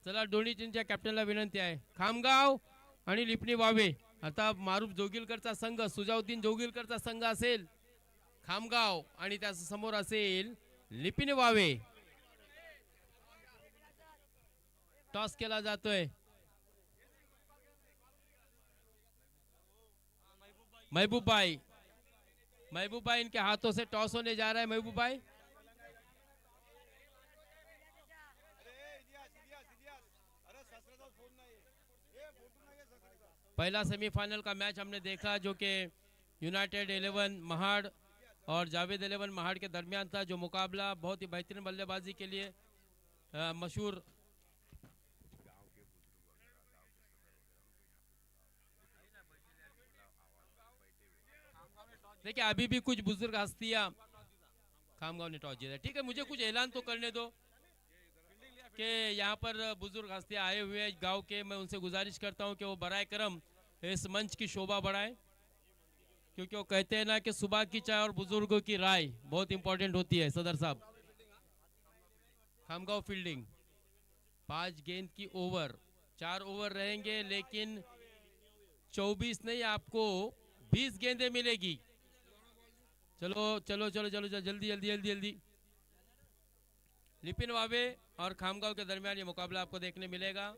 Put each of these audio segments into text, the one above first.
चला दोन्ही टीमच्या कॅप्टनला विनंती आहे. खामगाव आणि लिपणी वावे. आता मारुफ जोगिलकरचा संघ, सुजाउद्दीन जोगिलकरचा संघ असेल खामगाव आणि त्या समोर असेल लिपणी वावे. टॉस केला जातोय. महबूब भाई इनके हाथों से टॉस होने जा रहा है. महबूब भाई पहला सेमीफाइनल का मैच हमने देखा जो कि यूनाइटेड 11 महाड़ और जावेद 11 महाड़ के दरमियान था, जो मुकाबला बहुत ही बेहतरीन बल्लेबाजी के लिए मशहूर देखिए अभी भी कुछ बुजुर्ग हस्तियां खामगांव ने टॉस जीता. ठीक है, मुझे कुछ ऐलान तो करने दो कि यहाँ पर बुजुर्ग हस्तियां आए हुए हैं गांव के. मैं उनसे गुजारिश करता हूं कि वो बराए करम इस मंच की शोभा बढ़ाएं, क्योंकि वो कहते हैं ना कि सुबह की चाय और बुजुर्गों की राय बहुत इंपॉर्टेंट होती है. सदर साहब, खामगांव फील्डिंग 5 गेंद की ओवर, 4 ओवर रहेंगे, लेकिन 24 नहीं, आपको 20 गेंदें मिलेगी. चलो चलो चलो चलो चलो जल्दी जल्दी जल्दी जल्दी. लिपिन वावे और खामगांव के दरमियान ये मुकाबला आपको देखने मिलेगा.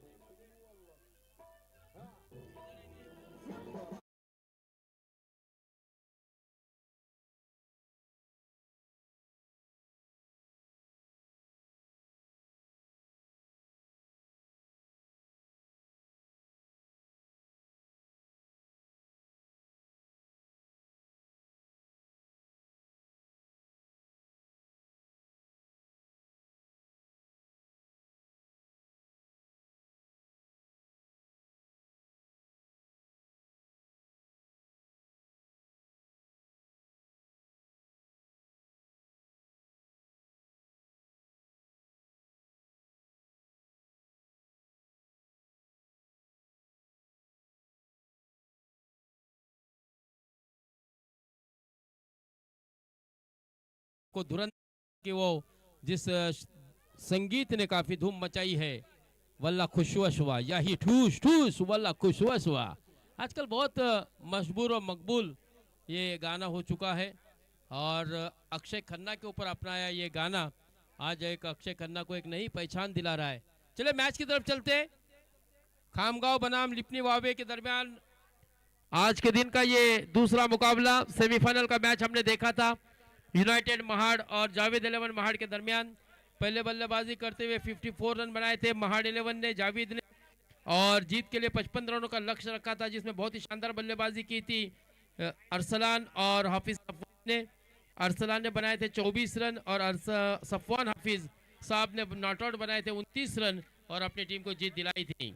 को धुरंधर कि वो जिस संगीत ने काफी धूम मचाई है, वल्ला खुशवश हुआ या ही ठूस ठूस वल्ला खुशवश हुआ, आजकल बहुत मशहूर और मकबूल ये गाना हो चुका है. और अक्षय खन्ना के ऊपर अपनाया ये गाना आज एक अक्षय खन्ना को एक नई पहचान दिला रहा है. चले मैच की तरफ चलते. खामगांव बनाम लिपनी वावे के दरमियान आज के दिन का ये दूसरा मुकाबला, सेमीफाइनल का मैच हमने देखा था यूनाइटेड महाड़ और जावेद 11 महाड़ के दरमियान. पहले बल्लेबाजी करते हुए 54 रन बनाए थे महाड़ 11 ने, जावेद ने, और जीत के लिए 55 रनों का लक्ष्य रखा था, जिसमें बहुत ही शानदार बल्लेबाजी की थी अरसलान और हाफिज ने. अरसलान ने बनाए थे 24 रन और सफवान हाफिज साहब ने नॉट आउट बनाए थे 29 रन और अपनी टीम को जीत दिलाई थी.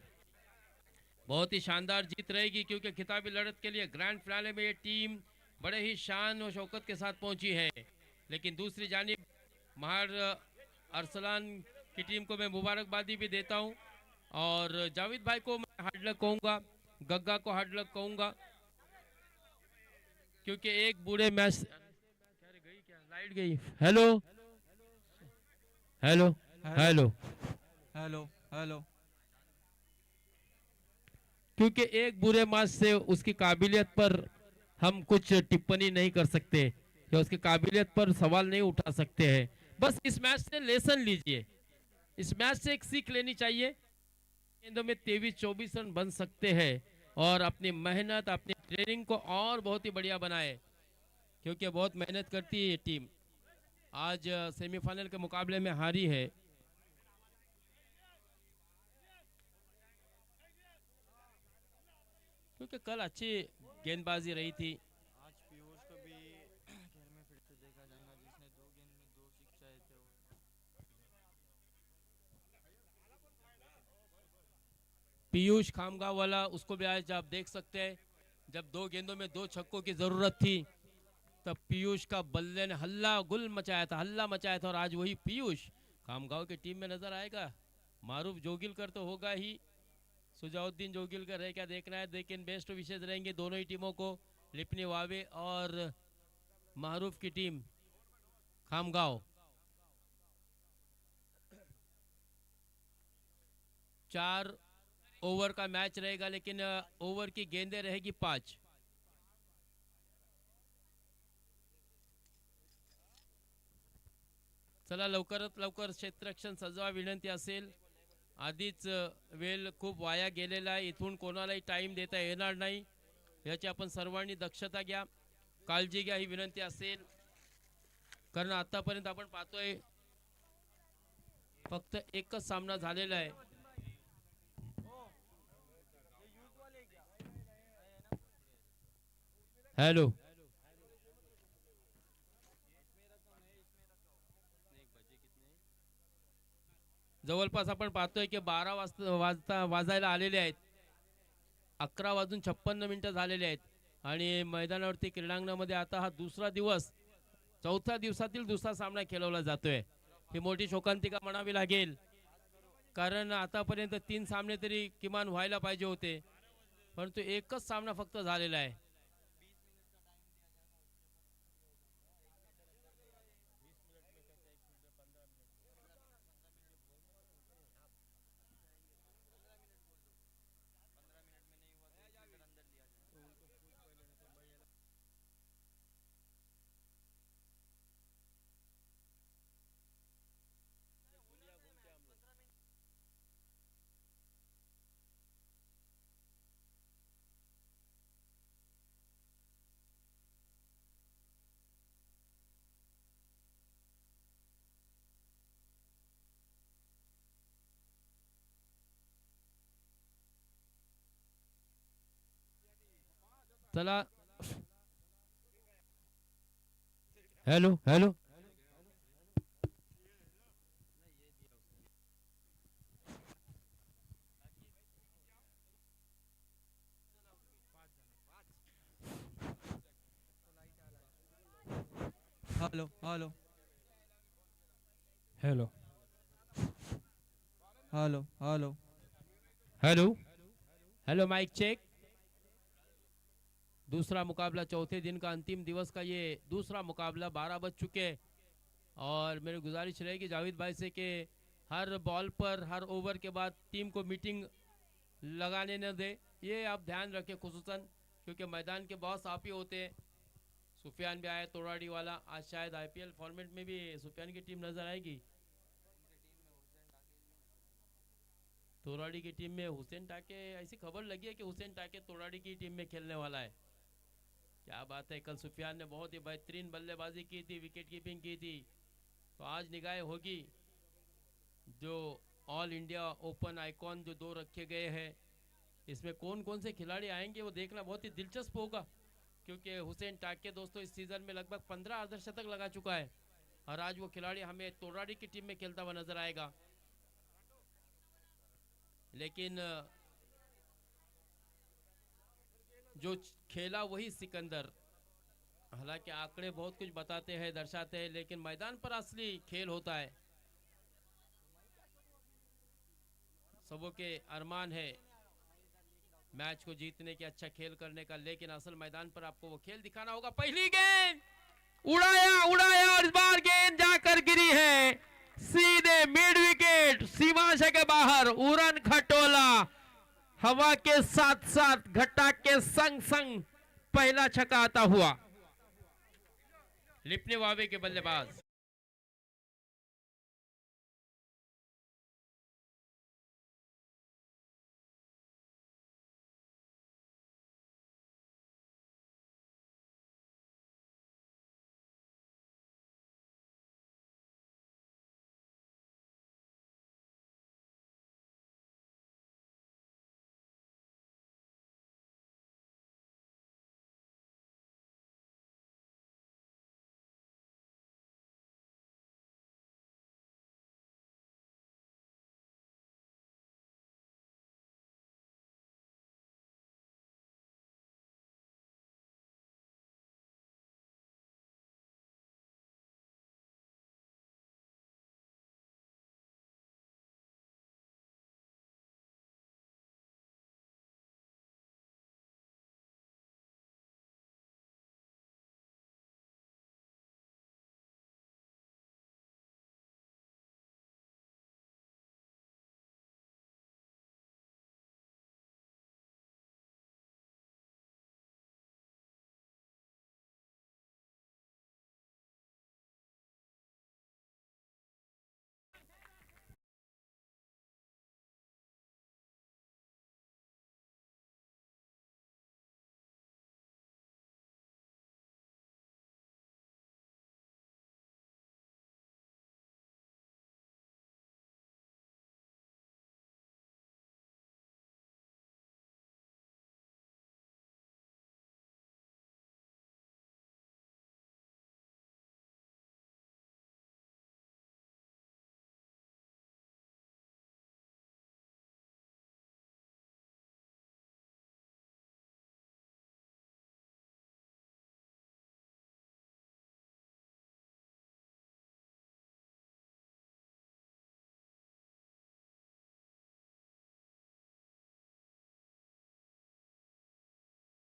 बहुत ही शानदार जीत रहेगी, क्योंकि खिताबी लड़त के लिए ग्रैंड फिनाले में ये टीम बड़े ही शान और शौकत के साथ पहुंची है. लेकिन दूसरी जानिब महार अरसलान की टीम को मैं मुबारकबादी भी देता हूं, और जावेद भाई को मैं हार्ड लक कहूंगा, गग्गा को हार्ड लक कहूंगा, क्योंकि एक बूढ़े मैच गई क्या लाइट गई. Hello hello hello hello hello. क्योंकि एक बुरे मैच से उसकी काबिलियत पर हम कुछ टिप्पणी नहीं कर सकते या उसकी काबिलियत पर सवाल नहीं उठा सकते हैं. बस इस मैच से लेसन लीजिए, इस मैच से एक सीख लेनी चाहिए. गेंदों में 23-24 रन बन सकते हैं, और अपनी मेहनत अपनी ट्रेनिंग को और बहुत ही बढ़िया बनाए, क्योंकि बहुत मेहनत करती है ये टीम. आज सेमीफाइनल के मुकाबले में हारी है. क्योंकि कल अच्छी गेंदबाजी रही थी. आज पीयूष को भी खेल में फिर से देखा जाएगा, जिसने 2 गेंद में 2 सिक्स थे. पीयूष खामगांव वाला, उसको भी आज आप देख सकते हैं, जब 2 गेंदों में 2 छक्कों की जरूरत थी तब पीयूष का बल्ले ने हल्ला गुल मचाया था, हल्ला मचाया था. और आज वही पीयूष खामगांव की टीम में नजर आएगा. मारूफ जोगिलकर तो होगा ही, सुजाउद्दीन जोगिलकर है क्या देखना है, लेकिन बेस्ट विशेष रहेंगे दोनों ही टीमों को, लिपनी वावे और मारूफ की टीम खामगांव. 4 ओवर का मैच रहेगा, लेकिन ओवर की गेंदें रहेगी 5। चला लवकरात लवकर क्षेत्ररक्षण सजवा विनंती असेल. आधीच वेळ खूप वाया गेलेला आहे. इथून कोणालाही टाइम देता येणार नाही, याची आपण सर्वांनी दक्षता घ्या, काळजी घ्या ही विनंती असेल. कारण आतापर्यंत आपण पाहतोय फक्त एकच सामना झालेला आहे. हॅलो, जवळपास आपण पाहतोय की 12 वाजायला आलेले आहेत. 11 वाजून 56 मिनिटं झालेले आहेत आणि मैदानावरती क्रीडांगणामध्ये आता हा दुसरा दिवस, चौथ्या दिवसातील दुसरा सामना खेळवला जातोय. ही मोठी शोकांतिका म्हणावी लागेल, कारण आतापर्यंत 3 सामने तरी किमान व्हायला पाहिजे होते, परंतु एकच सामना फक्त झालेला आहे. चला, hello hello, hello hello hello hello hello hello hello, mic check. दूसरा मुकाबला, चौथे दिन का अंतिम दिवस का ये दूसरा मुकाबला, 12 बज चुके हैं और मेरी गुजारिश रहेगी जावेद भाई से कि हर बॉल पर, हर ओवर के बाद टीम को मीटिंग लगाने न दे। ये आप ध्यान रखें खुसूसन, क्योंकि मैदान के बॉस आप ही होते हैं। सुफियान भी आया, तोड़ाड़ी वाला। आज शायद आईपीएल फॉर्मेट में भी सुफियान की टीम नजर आएगी। तोड़ाड़ी की टीम में हुसैन टाके, ऐसी खबर लगी है कि हुसैन टाके तोड़ाड़ी की टीम में खेलने वाला है। क्या बात है, कल सुफियान ने बहुत ही बेहतरीन बल्लेबाजी की थी, विकेट कीपिंग की थी। तो आज निगाहें होगी जो ऑल इंडिया ओपन आइकॉन जो 2 रखे गए हैं, इसमें कौन कौन से खिलाड़ी आएंगे वो देखना बहुत ही दिलचस्प होगा, क्योंकि हुसैन टाके दोस्तों इस सीजन में लगभग 15 अर्धशतक लगा चुका है और आज वो खिलाड़ी हमें तोड़ाड़ी की टीम में खेलता हुआ नजर आएगा। लेकिन जो खेला वही सिकंदर। हालांकि आंकड़े बहुत कुछ बताते हैं, दर्शाते हैं, लेकिन मैदान पर असली खेल होता है। सबों के अरमान है मैच को जीतने की, अच्छा खेल करने का, लेकिन असल मैदान पर आपको वो खेल दिखाना होगा। पहली गेंद उड़ाया उड़ाया और इस बार गेंद जाकर गिरी है सीधे मिड विकेट, सीमाशा के बाहर। उड़न खटोला, हवा के साथ साथ घटा के संग संग पहला छक्का आता हुआ। लिपने वावे के बल्लेबाज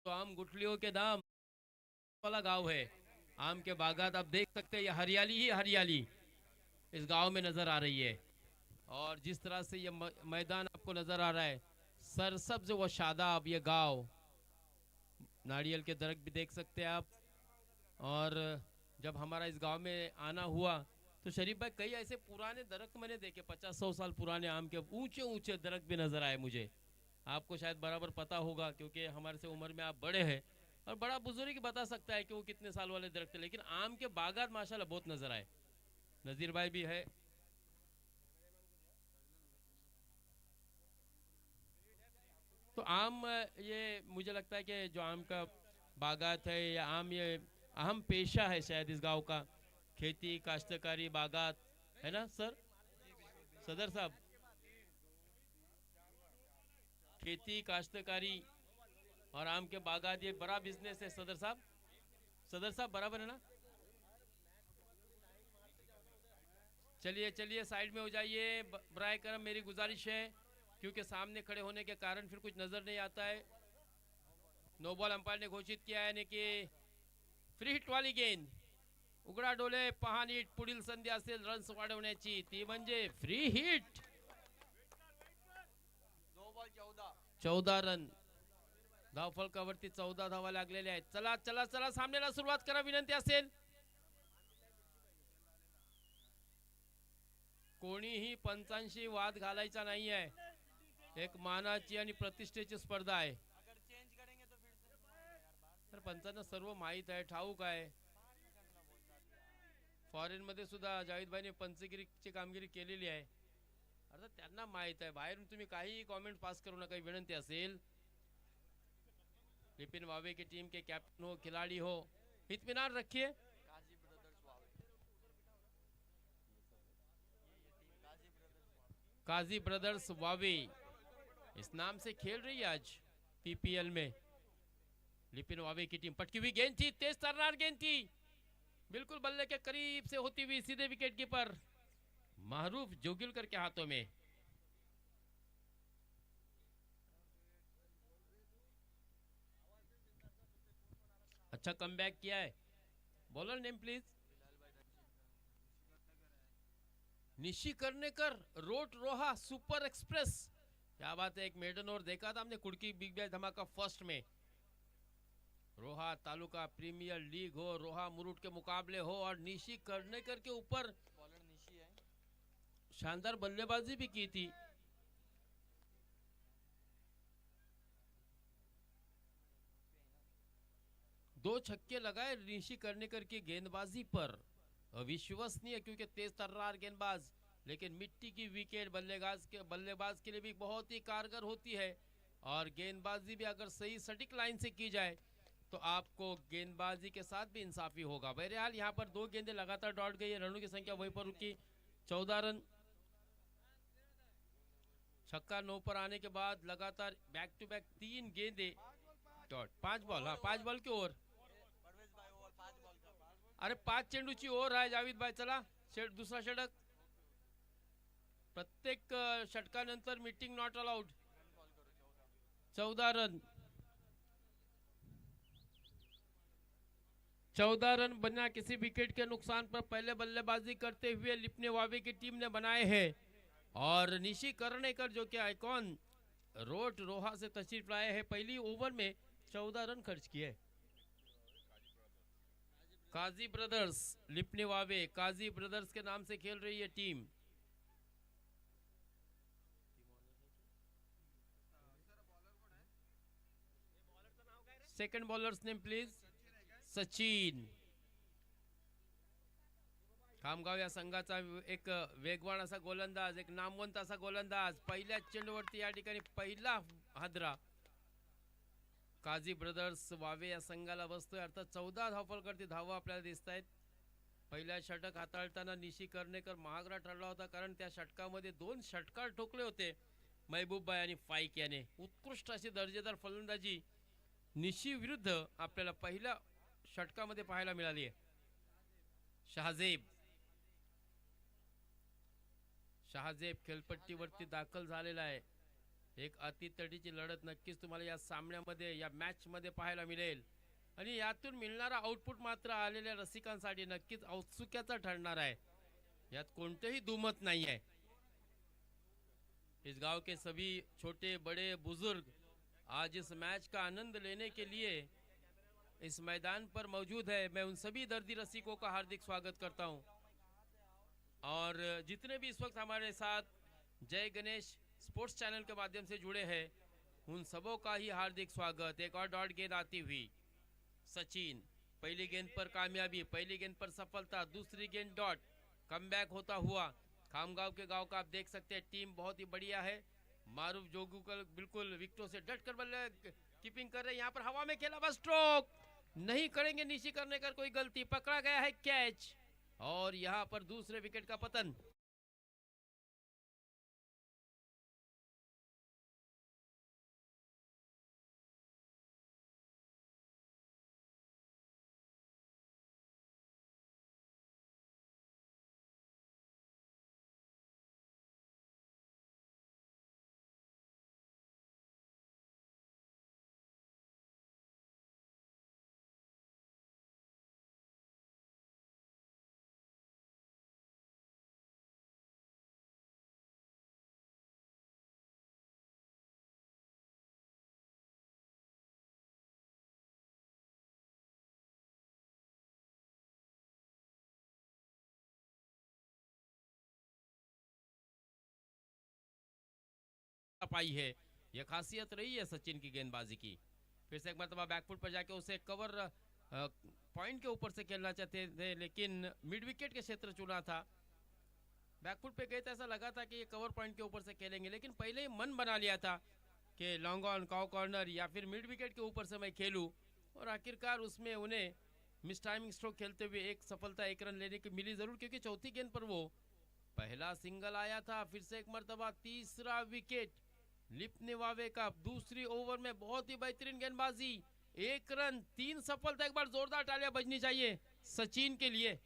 तो आम गुठलियों के दाम वाला गांव है। आम के बागात आप देख सकते हैं, ये हरियाली ही हरियाली इस गांव में नजर आ रही है। और जिस तरह से ये मैदान आपको नजर आ रहा है, सरसब्ज व शादाब ये गांव, नारियल के दरख्त भी देख सकते हैं आप। और जब हमारा इस गांव में आना हुआ तो शरीफ भाई कई ऐसे पुराने दरख्त मैंने देखे, 50-100 साल पुराने आम के ऊंचे ऊंचे दरख्त भी नजर आए मुझे। आपको शायद बराबर पता होगा क्योंकि हमारे से उम्र में आप बड़े हैं, और बड़ा बुजुर्ग बता सकता है कि वो कितने साल वाले दरख्त थे। लेकिन आम के बागात माशाल्लाह बहुत नजर आए। नजीर भाई भी है। तो आम ये मुझे लगता है कि जो आम का बागात है या आम, ये अहम पेशा है शायद इस गांव का, खेती काश्तकारी बागात, है ना सर, सदर साहब? खेती काश्तकारी और आम के बागात ये बड़ा बिजनेस है सदर साहब। सदर साहब बराबर है ना? चलिए चलिए साइड में हो जाइए, बराए करम मेरी गुजारिश है, क्योंकि सामने खड़े होने के कारण फिर कुछ नजर नहीं आता है। नो बॉल अंपायर ने घोषित किया है कि फ्री हिट वाली गेंद उघडा डोले पाहणी पुढील संधी असेल रन्स वाढवण्याची, ती म्हणजे फ्री हिट। 14 रन धावफलकावरती, 14 धावा लागलेल्या आहेत। चला चला चला सामन्याला सुरुवात करा, विनंती असेल। कोणीही पंचांशी वाद घालायचा नाही आहे, एक मानाची आणि प्रतिष्ठेची स्पर्धा आहे। तर पंचांना सर्व माहित आहे, ठाऊक आहे। फॉरेन मध्ये सुद्धा जावेद भाईने पंचगिरीची कामगिरी केलेली आहे, अर्थात त्यांना माहित आहे। बाहेरून तुम्ही काही कमेंट पास करू नका, विनंती असेल। लिपिन वावे की टीम के कैप्टन हो, खिलाड़ी हो, इत्मीनान रखिए। काजी ब्रदर्स वावे इस नाम से खेल रही है आज पीपीएल में। लिपिन वावे की टीम, पटकी हुई गेंद थी, तेज तर्रार गेंद थी, बिल्कुल बल्ले के करीब से होती हुई सीधे विकेट कीपर मारूफ जोगिलकर के हाथों में। अच्छा कमबैक किया है। Bowler name please. Nishi Karnekar, रोट रोहा सुपर एक्सप्रेस, क्या बात है। एक मेडन ओवर देखा था हमने कुड़की बिग बैश धमाका फर्स्ट में। रोहा तालुका प्रीमियर लीग हो, रोहा मुरुट के मुकाबले हो, और निशी करनेकर के ऊपर शानदार बल्लेबाजी भी की थी। दो छक्के लगाए निशी करनेकर की गेंदबाजी पर, अविश्वसनीय, क्योंकि तेज तर्रार गेंदबाज, लेकिन मिट्टी की विकेट बल्लेबाज के लिए भी बहुत ही कारगर होती है। और गेंदबाजी भी अगर सही सटीक लाइन से की जाए तो आपको गेंदबाजी के साथ भी इंसाफी होगा। बहरहाल यहाँ पर 2 गेंदें लगातार डॉट गई है, रनों की संख्या वहीं पर रुकी, 14 रन। छक्का 9 पर आने के बाद लगातार बैक टू बैक 3 गेंदें डॉट, 5 बॉल, हाँ 5 बॉल की ओवर। अरे 5 चेंडूची ओव्हर आहे जावेद भाई। चला दुसरा षटक, प्रत्येक षटकानंतर meeting not allowed. 14 run, 14 run बिना किसी विकेट के नुकसान पर पहले बल्लेबाजी करते हुए लिपने वावे की टीम ने बनाए हैं। और निशी करनेकर जो कि आइकॉन रोट रोहा से तशरीफ लाए हैं, पहली ओवर में 14 रन खर्च किए। काजी ब्रदर्स लिपने वावे, काजी ब्रदर्स के नाम से खेल रही है team. Second bowlers name please. Sachin Khamgaon या संघाचा एक वेगवान असा गोलंदाज, एक नामवंत असा गोलंदाज, पहिल्या चेंडूवरती या ठिकाणी पहिला हादरा काजी ब्रदर्स वावे या संघाला बसतोय। अर्थात 14 धावफलकावरती धावा आपल्याला दिसत आहेत। पहिल्या षटक हाताळताना निशी करनेकर महागडा ठरला होता, कारण त्या षटकामध्ये 2 षटकार ठोकले होते महबूब भाई आणि फाईक याने। उत्कृष्ट अशी दर्जेदार फलंदाजी निशी विरुद्ध आपल्याला पहिल्या षटकामध्ये पाहायला मिळाली आहे। शहाजेब खेळपट्टीवरती दाखल झालेला आहे। एक अतितडीची लढत नक्कीच तुम्हाला या सामन्यामध्ये या मॅच मध्ये पाहायला मिळेल आणि यातून मिळणारा आउटपुट मात्र आलेल्या रसिकांसाठी नक्कीच औत्सुक्याचा ठरणार आहे. यात कोणतेही दुमत नाही है. इस गांव के सभी छोटे बड़े बुजुर्ग आज इस मैच का आनंद लेने के लिए इस मैदान पर मौजूद है. मैं उन सभी दर्दी रसिकों का हार्दिक स्वागत करता हूं और जितने भी इस वक्त हमारे साथ जय गणेश स्पोर्ट्स चैनल के माध्यम से जुड़े हैं उन सबों का ही हार्दिक स्वागत. एक और डॉट गेंद आती हुई सचिन, पहली गेंद पर कामयाबी, पहली गेंद पर सफलता, दूसरी गेंद डॉट, कमबैक होता हुआ खामगांव के गांव का आप देख सकते हैं टीम बहुत ही बढ़िया है. मारूफ जोगू का बिल्कुल विकेटों से डट कर बल्ले कीपिंग कर रहे हैं. यहाँ पर हवा में खेला बस स्ट्रोक नहीं करेंगे निशी करने का कोई गलती, पकड़ा गया है कैच और यहाँ पर दूसरे विकेट का पतन. पाई है यह खासियत रही है सचिन की गेंदबाजी की. फिर से एक मरतबा बैकफुट पर जाके उसे कवर पॉइंट के ऊपर से खेलना चाहते थे लेकिन मिड विकेट के क्षेत्र चुना था. बैकफुट पे गए तो ऐसा लगा था कि ये कवर पॉइंट के ऊपर से खेलेंगे लेकिन पहले ही मन बना लिया था कि लॉन्ग ऑन काउ कॉर्नर या फिर मिड विकेट के ऊपर से मैं खेलूं और आखिरकार उसमें उन्हें मिस टाइमिंग स्ट्रोक खेलते हुए एक सफलता, एक रन लेने की मिली जरूर क्योंकि चौथी गेंद पर वो पहला सिंगल आया था. फिर से एक मरतबा तीसरा विकेट लिपने वावे का दूसरी ओवर में बहुत ही बेहतरीन गेंदबाजी, एक रन, तीन सफलता. एक बार जोरदार तालियां बजनी चाहिए सचिन के लिए.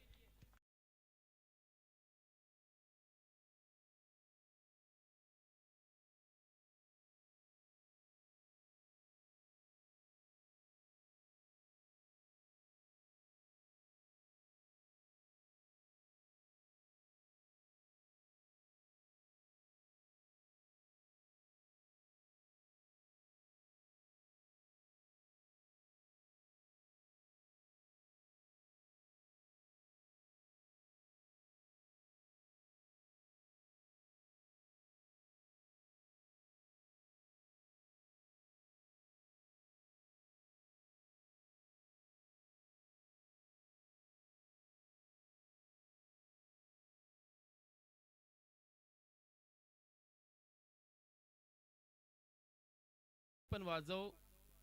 पण वाजव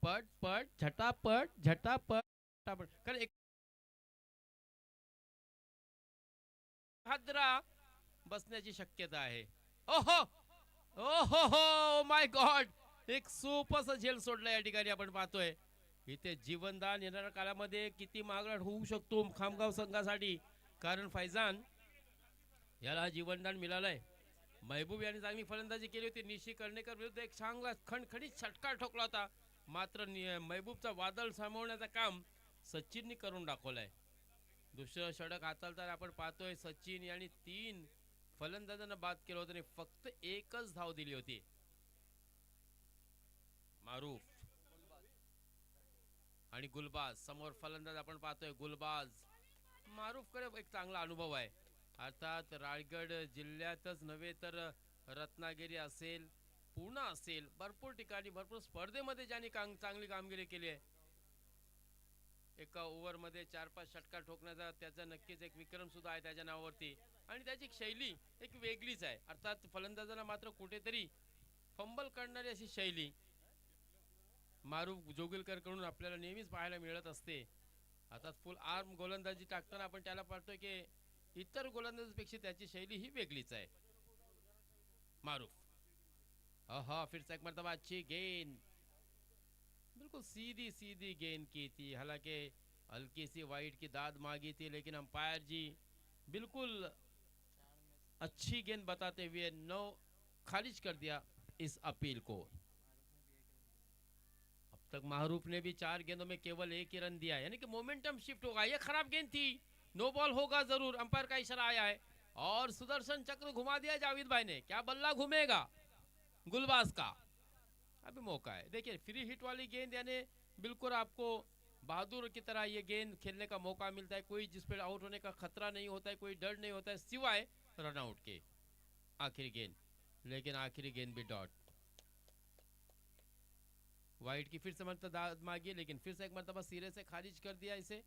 पट पट झटापट झटापट झटापट कारण एक हादरा बसण्याची शक्यता आहे. ओहो ओहो हो माय गॉड, एक सोपं झेल सोडला या ठिकाणी आपण पाहतोय. इथे जीवनदान येणाऱ्या काळामध्ये किती महागड होऊ शकतो खामगाव संघासाठी कारण फैजान याला जीवनदान मिळालंय. महबूब यांनी चांगली फलंदाजी केली होती. निशी कर्णेकर विरुद्ध एक चांगला खणखणीत षटकार ठोकला होता मात्र महबूबचा वादळ सामावण्याचं काम सचिननी करून दाखवलंय. दुसरं षटक हाताळताना आपण पाहतोय सचिन यांनी 3 फलंदाजांना बाद केलं होतं आणि फक्त एकच धाव दिली होती. मारूफ आणि गुलबाज समोर फलंदाज आपण पाहतोय. गुलबाज मारूफ कडे एक चांगला अनुभव आहे. अर्थात रायगड जिल्ह्यातच नव्हे तर रत्नागिरी असेल, पुणे असेल, भरपूर ठिकाणी भरपूर स्पर्धेमध्ये ज्यांनी चांगली कामगिरी केली आहे. एका ओव्हरमध्ये 4-5 षटकार ठोकण्याचा त्याचा नक्कीच एक विक्रम सुद्धा आहे त्याच्या नावावरती आणि त्याची शैली एक वेगळीच आहे. अर्थात फलंदाजांना मात्र कुठेतरी फंबल करणारी अशी शैली मारूफ जोगलकर कडून आपल्याला नेहमीच पाहायला मिळत असते. आता फुल आर्म गोलंदाजी टाकताना आपण त्याला पाहतोय की इतर गोलंदाजांपेक्षा त्याची शैली ही वेगळीच आहे. मारूफ हा फिर से एक मरतबा अच्छी गेंद, बिल्कुल सीधी सीधी गेंद की थी. हालांकि हल्की सी वाइट की दाद मांगी थी लेकिन अंपायर जी बिल्कुल अच्छी गेंद बताते हुए 9 खारिज कर दिया. इस अपील को। अब तक माहरूफ ने भी 4 गेंदों में केवल 1 ही रन दिया है, यानी कि मोमेंटम शिफ्ट होगा। ये खराब गेंद थी, नो बॉल होगा जरूर, अंपायर का इशारा आया है। और सुदर्शन चक्र घुमा दिया जावेद भाई ने, क्या बल्ला घूमेगा गुलबाज का। अभी मौका है, देखिए फ्री हिट वाली गेंद, यानी बिल्कुल आपको बहादुर की तरह ये गेंद खेलने का मौका मिलता है। कोई जिस पर आउट होने का खतरा नहीं होता है, कोई डर नहीं होता है सिवाय रनआउट के। आखिरी गेंद, लेकिन आखिरी गेंद भी डॉट। वाइट की फिर से मरतबा मांगी, लेकिन फिर से एक मरतबा सिरे से खारिज कर दिया इसे।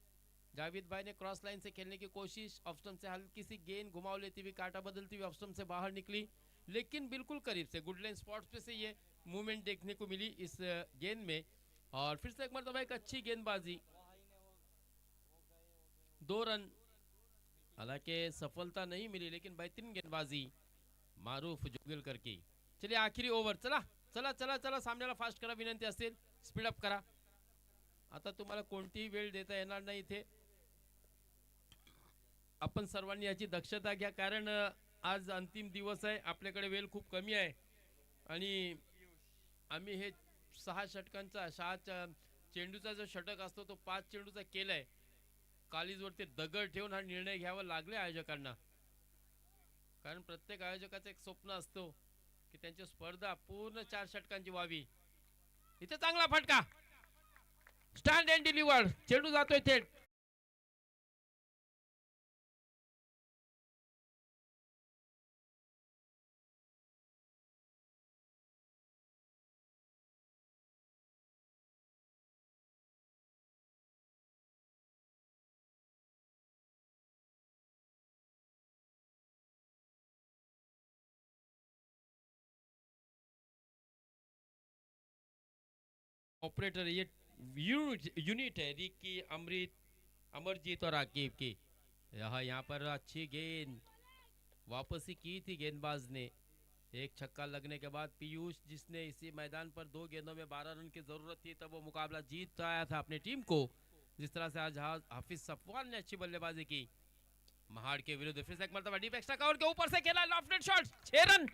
जावेद भाई ने क्रॉस लाइन से खेलने की कोशिश, ऑफ से हल्की सी गेंद घुमाव लेती हुई, काटा बदलती हुई ऑफ से बाहर निकली, लेकिन बिल्कुल करीब से गुड लाइन स्पॉट्स पे से ये मूवमेंट देखने को मिली इस गेंद में। और फिर से एक मरतबा एक अच्छी गेंदबाजी, 2 रन। हालांकि सफलता नहीं मिली, लेकिन बेहतरीन गेंदबाजी मारूफ जोगलकर की। चलिए आखिरी ओव्हर, चला चला चला चला, सामन्याला फास्ट करा, विनंती असेल स्पीडअप करा। आता तुम्हाला कोणतीही वेळ देता येणार नाही इथे, आपण सर्वांनी याची दक्षता घ्या, कारण आज अंतिम दिवस आहे, आपल्याकडे वेळ खूप कमी आहे आणि आम्ही हे 6 षटकांचा 6 चेंडूचा जो षटक असतो तो 5 चेंडूचा केलाय। कालीजवरती दगड ठेवून हा निर्णय घ्यावा लागले आयोजकांना, कारण प्रत्येक आयोजकाचं एक स्वप्न असतो की त्यांची स्पर्धा पूर्ण 4 षटकांची व्हावी। इथे चांगला फटका, स्टँड अँड डिलिव्हर, चेंडू जातोय थेट। ऑपरेटर ये यूनिट है रिकी, अमृत, अमरजीत और आकिब की। यहाँ पर अच्छी गेंद वापसी की थी गेंदबाज ने। एक छक्का लगने के बाद पीयूष, जिसने इसी मैदान पर 2 गेंदों में 12 रन की जरूरत थी, तब वो मुकाबला जीत आया था अपनी टीम को। जिस तरह से आज हाफिज सफवान ने अच्छी बल्लेबाजी की महाड़ के विरुद्ध। फिर से एक मरतबा डीप एक्स्ट्रा कवर के ऊपर से खेला, लॉफ्टेड शॉट, 6 रन।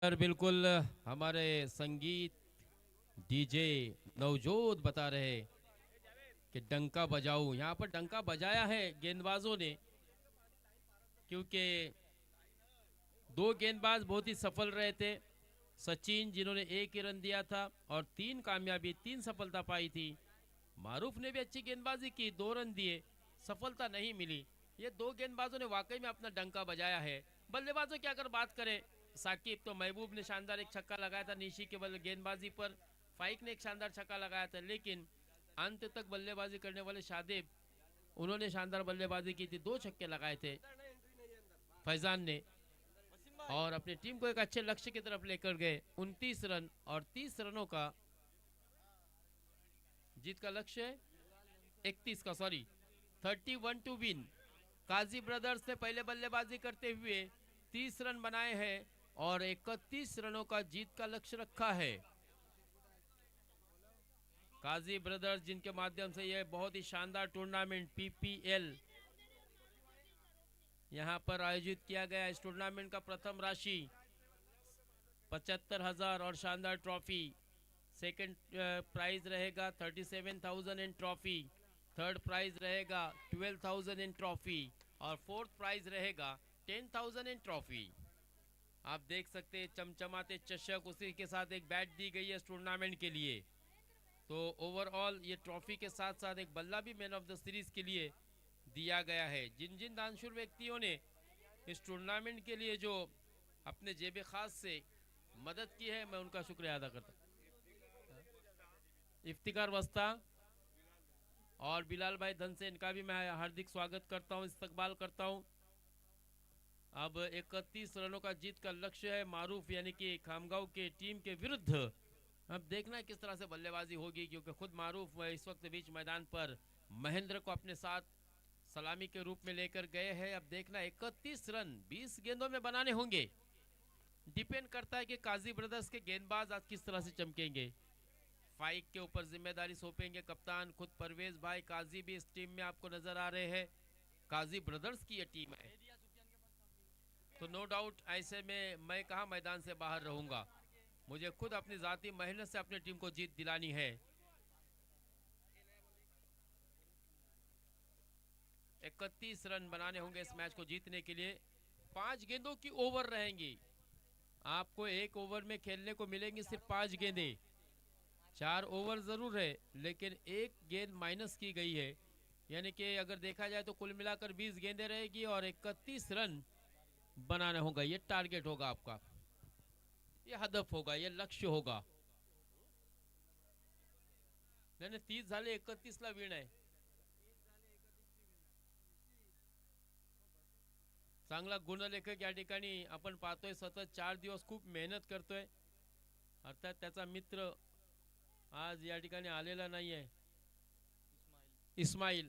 बिल्कुल हमारे संगीत डीजे नवजोत बता रहे कि डंका बजाओ। यहाँ पर डंका बजाया है गेंदबाजों ने, क्योंकि 2 गेंदबाज बहुत ही सफल रहे थे। सचिन, जिन्होंने 1 ही रन दिया था, और 3 कामयाबी, 3 सफलता पाई थी। मारूफ ने भी अच्छी गेंदबाजी की, 2 रन दिए, सफलता नहीं मिली। ये 2 गेंदबाजों ने वाकई में अपना डंका बजाया है। बल्लेबाजों की अगर बात करें, साकिब तो महबूब ने शानदार एक छक्का लगाया था निशी के बल्ले गेंदबाजी पर, फाइक ने एक शानदार छक्का लगाया था, लेकिन अंत तक बल्लेबाजी करने वाले शादेब, उन्होंने शानदार बल्लेबाजी की थी, 2 छक्के लगाए थे फैजान ने और अपनी टीम को एक अच्छे लक्ष्य की तरफ लेकर गए। 29 रन और 30 रनों का जीत का लक्ष्य है, 31 का, sorry 31 to win. Kazi brothers ने पहले बल्लेबाजी करते हुए 30 रन बनाए हैं और 31 रनों का जीत का लक्ष्य रखा है। काजी ब्रदर्स जिनके माध्यम से यह बहुत ही शानदार टूर्नामेंट पीपीएल यहां पर आयोजित किया गया। इस टूर्नामेंट का प्रथम राशि 75,000 और शानदार ट्रॉफी। सेकंड प्राइज रहेगा 37,000 इन ट्रॉफी। थर्ड प्राइज रहेगा 12,000 इन ट्रॉफी और फोर्थ प्राइज रहेगा 10,000 इन ट्रॉफी। आप देख सकते हैं चमचमाते चषक, उसी के साथ एक बैट दी गई है इस टूर्नामेंट के लिए। तो ओवरऑल ये ट्रॉफी के साथ साथ एक बल्ला भी मैन ऑफ द सीरीज के लिए दिया गया है। जिन जिन दानशूर व्यक्तियों ने इस टूर्नामेंट के लिए जो अपने जेब खास से मदद की है, मैं उनका शुक्रिया अदा करता हूँ। इफ्तिकार वस्ता और बिलाल भाई धन से, इनका भी मैं हार्दिक स्वागत करता हूँ, इस्तकबाल करता हूँ। अब 31 रनों का जीत का लक्ष्य है मारूफ यानी कि खामगांव के टीम के विरुद्ध। अब देखना है किस तरह से बल्लेबाजी होगी, क्योंकि खुद मारूफ इस वक्त बीच मैदान पर महेंद्र को अपने साथ सलामी के रूप में लेकर गए हैं। अब देखना 31 रन 20 गेंदों में बनाने होंगे। डिपेंड करता है कि काजी ब्रदर्स के गेंदबाज आज किस तरह से चमकेंगे। फाइक के ऊपर जिम्मेदारी सौंपेंगे कप्तान खुद परवेज भाई। काजी भी इस टीम में आपको नजर आ रहे हैं, काजी ब्रदर्स की ये टीम है। तो नो डाउट ऐसे में मैं कहा मैदान से बाहर रहूंगा, मुझे खुद अपनी जाती मेहनत से अपनी टीम को जीत दिलानी है। 31 रन बनाने होंगे इस मैच को जीतने के लिए। 5 गेंदों की ओवर रहेंगी, आपको एक ओवर में खेलने को मिलेंगी सिर्फ 5 गेंदे। 4 ओवर जरूर है लेकिन एक गेंद माइनस की गई है, यानी कि अगर देखा जाए तो कुल मिलाकर 20 गेंदें रहेगी और 31 रन बनाना होगा। ये टारगेट होगा आपका, ये हदफ होगा, ये लक्ष्य होगा। नाही 30 झाले 31 ला विण आहे। चांगला गुणलेखक या ठिकाणी आपण पाहतोय, सतत 4 दिवस खूप मेहनत करतोय। अर्थात त्याचा मित्र आज या ठिकाणी आलेला नाहीये, इस्माईल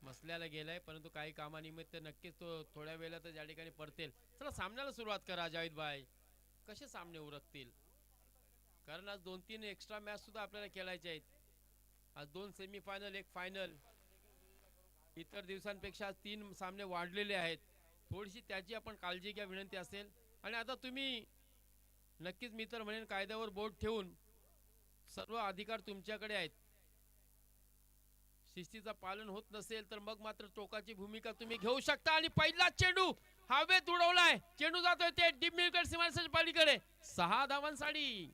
मसल्याला गेलाय, परंतु काही कामानिमित्त नक्कीच तो थोड्या वेळातच या ठिकाणी परतेल। चला सामन्याला सुरुवात करा जावेद भाई, कसे सामने उरकतील, कारण आज 2-3 एक्स्ट्रा मॅच सुद्धा आपल्याला खेळायचे आहेत। आज 2 सेमीफायनल, एक फायनल, इतर दिवसांपेक्षा 3 सामने वाढलेले आहेत। थोडीशी त्याची आपण काळजी घ्या विनंती असेल। आणि आता तुम्ही नक्कीच मी तर म्हणेन कायद्यावर बोट ठेवून सर्व अधिकार तुमच्याकडे आहेत। शिस्तीचा पालन होत नसेल तर मग मात्र टोकाची भूमिका तुम्ही घेऊ शकता। आणि पहिला चेंडू हवेत उडवलाय, चेंडू जातोय ते डीप मिडकट सीमारेषेच्या पलीकडे, 6 धावांसाठी।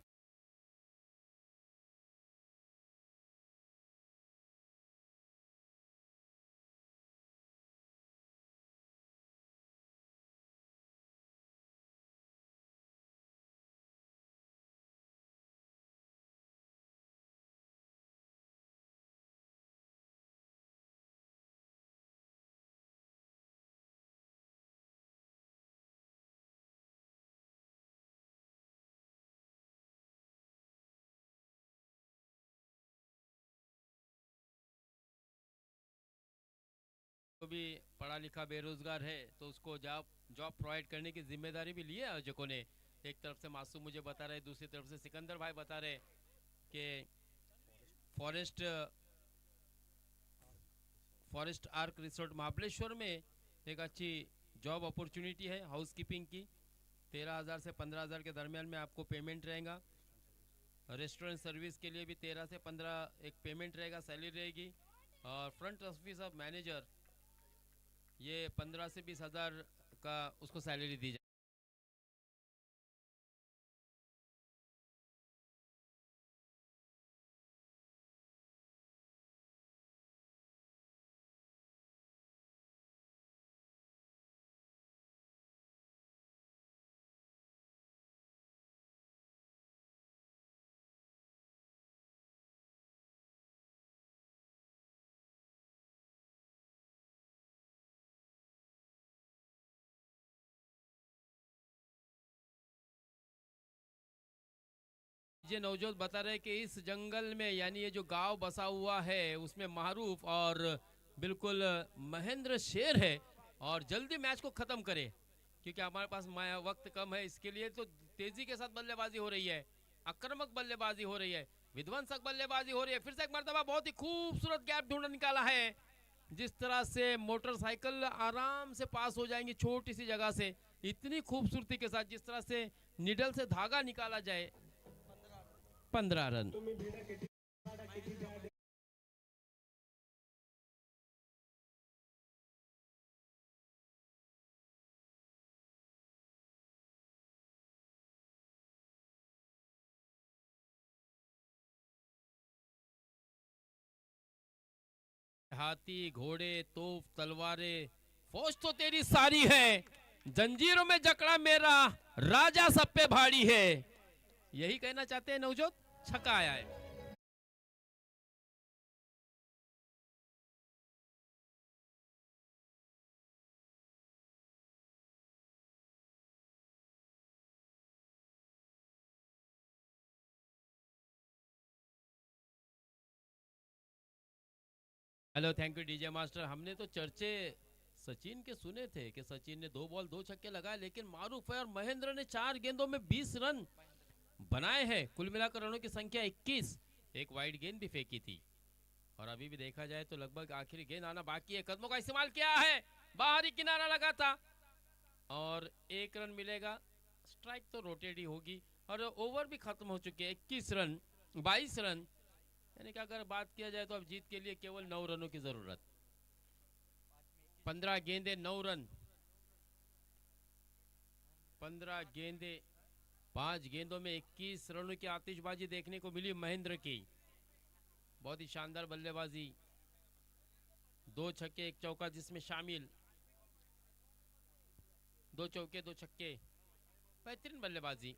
तो भी पढ़ा लिखा बेरोजगार है तो उसको जॉब जॉब प्रोवाइड करने की जिम्मेदारी भी ली है आयोजकों ने। एक तरफ से मासूम मुझे बता रहे, दूसरी तरफ से सिकंदर भाई बता रहे कि forest forest arc resort Mahabaleshwar में एक अच्छी जॉब अपॉर्चुनिटी है हाउसकीपिंग की। 13,000 से 15,000 के दरमियान में आपको पेमेंट रहेगा। रेस्टोरेंट सर्विस के लिए भी 13 से 15 एक पेमेंट रहेगा, सैलरी रहेगी। और फ्रंट ऑफिस ऑफ मैनेजर ये 15 से 20,000 का उसको सैलरी दी जाए। ये नवजोत बता रहे कि इस जंगल में यानी ये जो गांव बसा हुआ है उसमें मारूफ और बिल्कुल महेंद्र शेर है और जल्दी मैच को खत्म करे क्योंकि हमारे पास वक्त कम है। इसके लिए तो तेजी के साथ बल्लेबाजी हो रही है, आक्रामक बल्लेबाजी हो रही है, विध्वंसक बल्लेबाजी हो रही है। फिर से एक मर्तबा बहुत ही खूबसूरत गैप ढूंढ निकाला है। जिस तरह से मोटरसाइकिल आराम से पास हो जाएंगी छोटी सी जगह से, इतनी खूबसूरती के साथ जिस तरह से निडल से धागा निकाला जाए। 15 रन। हाथी घोड़े तोप तलवारें फौज तो तेरी सारी है, जंजीरों में जकड़ा मेरा राजा सब पे भारी है। यही कहना चाहते हैं नवजोत। छक्का आया है। Hello, thank you DJ master. हमने तो चर्चे सचिन के सुने थे कि सचिन ने 2 बॉल 2 छक्के लगाए, लेकिन मारूफ है और महेंद्र ने 4 गेंदों में 20 रन बनाए हैं। कुल मिलाकर रनों की संख्या 21। एक वाइड गेंद भी फेंकी थी और अभी भी देखा जाए तो लगभग आखिरी गेंद आना बाकी है। कदमों का इस्तेमाल किया है, बाहरी किनारा लगा था और 1 रन मिलेगा। स्ट्राइक तो रोटेट ही होगी और ओवर भी खत्म हो चुके हैं। 21 रन 22 रन, यानी कि अगर बात किया जाए तो अब जीत के लिए केवल 9 रनों की जरूरत। 15 गेंदे 9 रन, 15 गेंदे 5 गेंदों में 21 रनों की आतिशबाजी देखने को मिली महेंद्र की। बहुत ही शानदार बल्लेबाजी, 2 छक्के 1 चौका जिसमें शामिल, 2 चौके 2 छक्के, बेहतरीन बल्लेबाजी।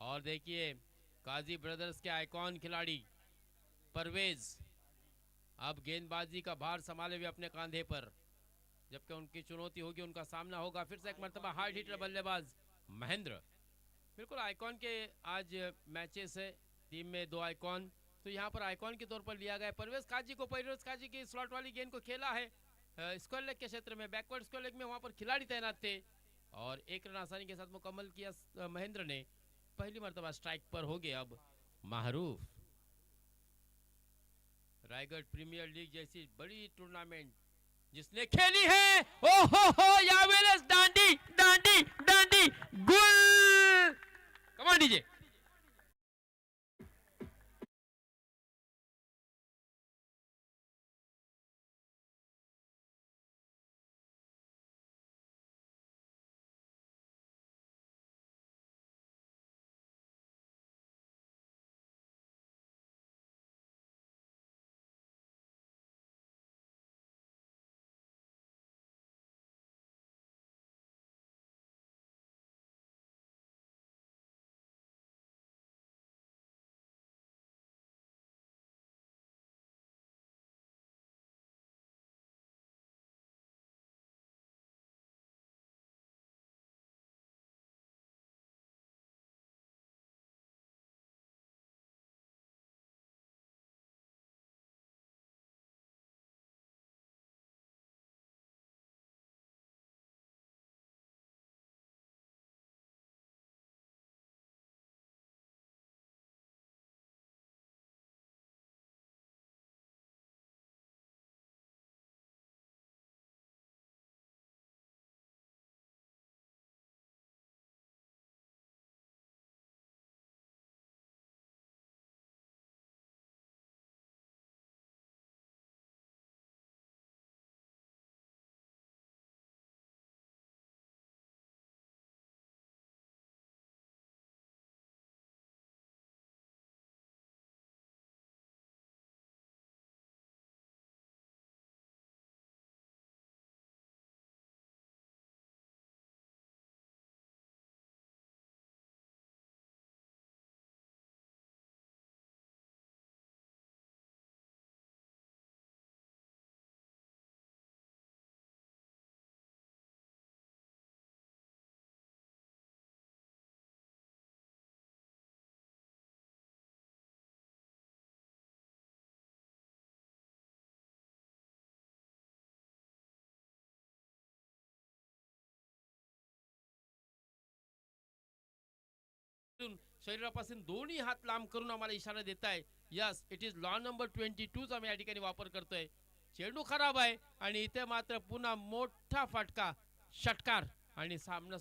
और देखिए काजी ब्रदर्स के आइकॉन खिलाड़ी परवेज अब गेंदबाजी का भार संभाले हुए अपने कांधे पर, जबकि उनकी चुनौती होगी, उनका सामना होगा फिर से एक मरतबा हार्ड हिटर बल्लेबाज महेंद्र। बिल्कुल आइकॉन के आज मैचेस है, टीम में 2 आइकॉन, तो यहाँ पर आइकॉन के तौर पर लिया गया परवेज काजी को। परवेज काजी की स्लॉट वाली गेंद को खेला है स्क्वायर लेग के क्षेत्र में, बैकवर्ड स्क्वायर लेग में, वहां पर खिलाड़ी तैनात थे और 1 रन आसानी के साथ मुकम्मल किया महेंद्र ने। पहली मरतबा स्ट्राइक पर हो गए अब माहरूफ। रायगढ़ प्रीमियर लीग जैसी बड़ी टूर्नामेंट जिसने खेली है, ओहो यावेलेस डांडी डांडी डांडी गुल। कमाल डीजे। शरीरापासून दोन्ही हात लांब करून आम्हाला इशारा देत आहे. Yes, it is law number 22 चा आम्ही या ठिकाणी वापर करतोय. चेंडू खराब आहे आणि इथे मात्र पुन्हा मोठा फटका, षटकार आणि सामना